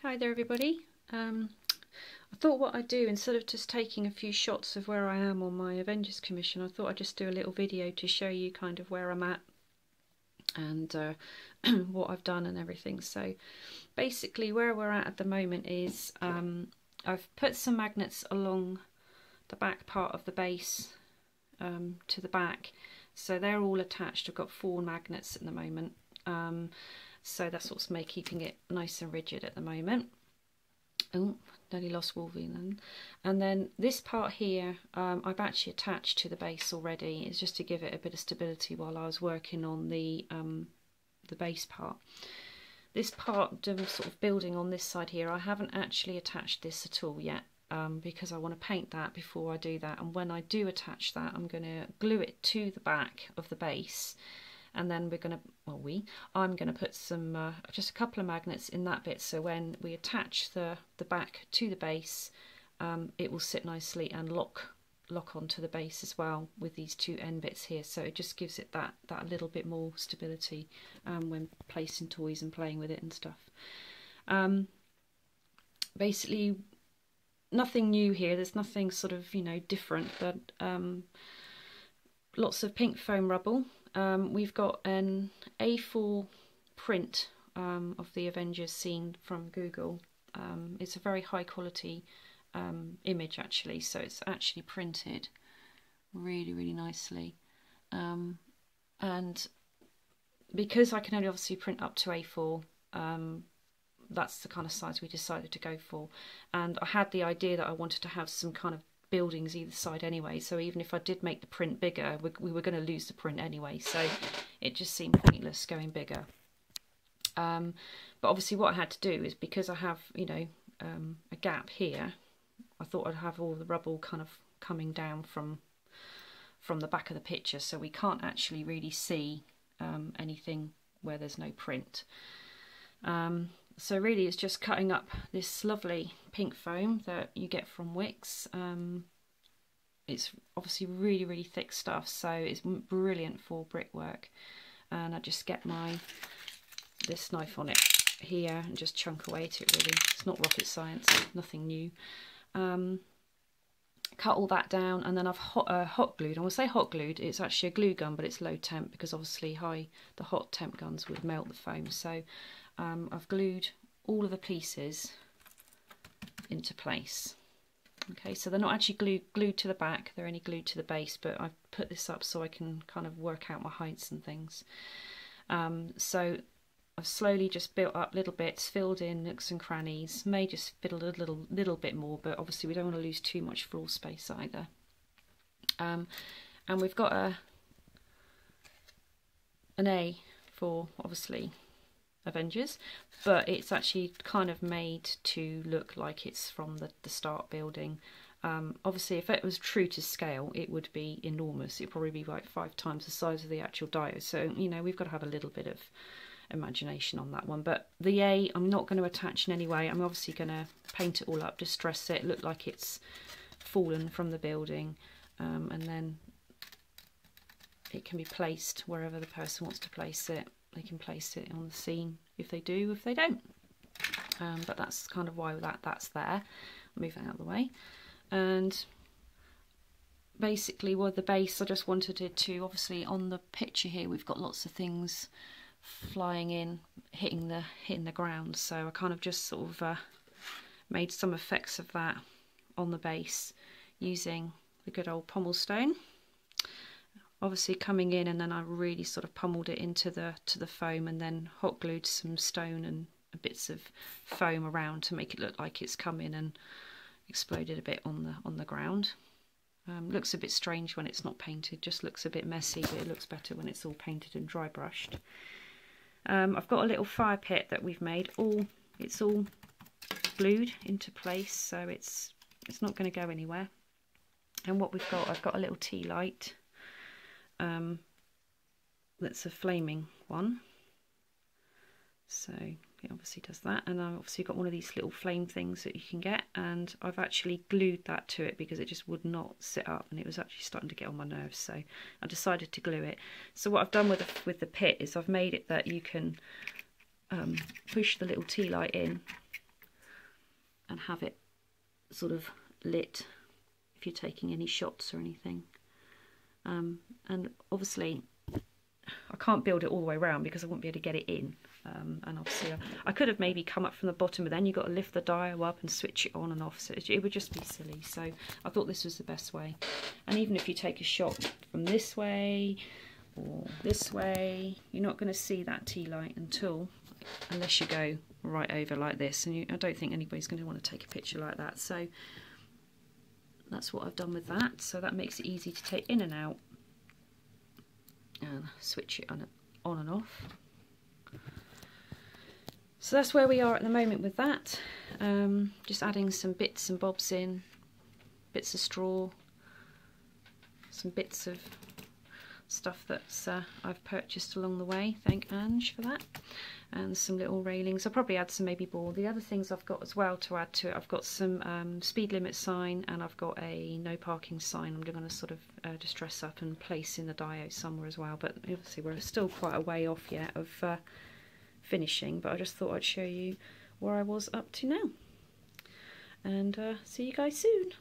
Hi there everybody. I thought what I'd do, instead of just taking a few shots of where I am on my Avengers commission, I thought I'd just do a little video to show you kind of where I'm at and what I've done and everything. So basically where we're at the moment is I've put some magnets along the back part of the base to the back, so they're all attached. I've got 4 magnets at the moment. So that's what's keeping it nice and rigid at the moment. Oh, nearly lost Wolverine. And then this part here, I've actually attached to the base already. It's just to give it a bit of stability while I was working on the base part. This part, sort of building on this side here, I haven't actually attached this at all yet, because I want to paint that before I do that. And when I do attach that, I'm going to glue it to the back of the base. And then we're going to, I'm going to put some, just a couple of magnets in that bit, so when we attach the back to the base, it will sit nicely and lock onto the base as well with these 2 end bits here. So it just gives it that little bit more stability when placing toys and playing with it and stuff. Basically, nothing new here. There's nothing sort of, different, but lots of pink foam rubble. We've got an A4 print of the Avengers scene from Google. It's a very high quality image actually, so it's actually printed really nicely. And because I can only obviously print up to A4, that's the kind of size we decided to go for. And I had the idea that I wanted to have some kind of buildings either side anyway, so even if I did make the print bigger, we were going to lose the print anyway, so it just seemed pointless going bigger. But obviously what I had to do is, because I have a gap here, I thought I'd have all the rubble kind of coming down from the back of the picture, so we can't actually really see anything where there's no print. So really it's just cutting up this lovely pink foam that you get from Wix. It's obviously really thick stuff, so it's brilliant for brickwork. And I just get this knife on it here and just chunk away at it really. It's not rocket science, nothing new. Cut all that down, and then I've hot glued. I will say hot glued, it's actually a glue gun, but it's low temp, because obviously the hot temp guns would melt the foam. So I've glued all of the pieces into place. Okay, so they're not actually glued to the back, they're only glued to the base, but I've put this up so I can kind of work out my heights and things. So I've slowly just built up little bits, filled in nooks and crannies, may just fiddle a little bit more, but obviously we don't want to lose too much floor space either. And we've got an A for obviously Avengers, but it's actually kind of made to look like it's from the start building. Obviously if it was true to scale, it would be enormous. It'd probably be like 5 times the size of the actual dio, so we've got to have a little bit of imagination on that one. But the A, I'm not going to attach in any way. I'm obviously going to paint it all up, distress it, look like it's fallen from the building, and then it can be placed wherever the person wants to place it. They can place it on the scene if they do, if they don't. But that's kind of why that's there. I'll move that out of the way. And basically with the base, I just wanted it to, obviously on the picture here we've got lots of things flying in, hitting the ground, so I kind of just sort of made some effects of that on the base using the good old pommel stone. Obviously coming in, and then I really sort of pummeled it into the foam, and then hot glued some stone and bits of foam around to make it look like it's come in and exploded a bit on the ground. Looks a bit strange when it's not painted, just looks a bit messy, but it looks better when it's all painted and dry brushed. I've got a little fire pit that we've made. It's all glued into place, so it's not going to go anywhere. And what we've got, I've got a little tea light. That's a flaming one, so it obviously does that. And I've obviously got one of these little flame things that you can get, and I've actually glued that to it because it just would not sit up, and it was actually starting to get on my nerves, so I decided to glue it. So what I've done with the pit is I've made it that you can push the little tea light in and have it sort of lit if you're taking any shots or anything. And obviously I can't build it all the way around because I won't be able to get it in. And obviously I could have maybe come up from the bottom, but then you've got to lift the dio up and switch it on and off, so it would just be silly. So I thought this was the best way. And even if you take a shot from this way or this way, you're not going to see that tea light unless you go right over like this, and I don't think anybody's going to want to take a picture like that. So that's what I've done with that. So that makes it easy to take in and out and switch it on and off. So that's where we are at the moment with that. Just adding some bits and bobs in, bits of straw, some bits of stuff that I've purchased along the way. Thank Ange for that. And some little railings. I'll probably add some maybe board. The other things I've got as well to add to it, I've got some speed limit sign, and I've got a no parking sign I'm going to sort of just dress up and place in the dio somewhere as well. But obviously we're still quite a way off yet of finishing, but I just thought I'd show you where I was up to now. And see you guys soon.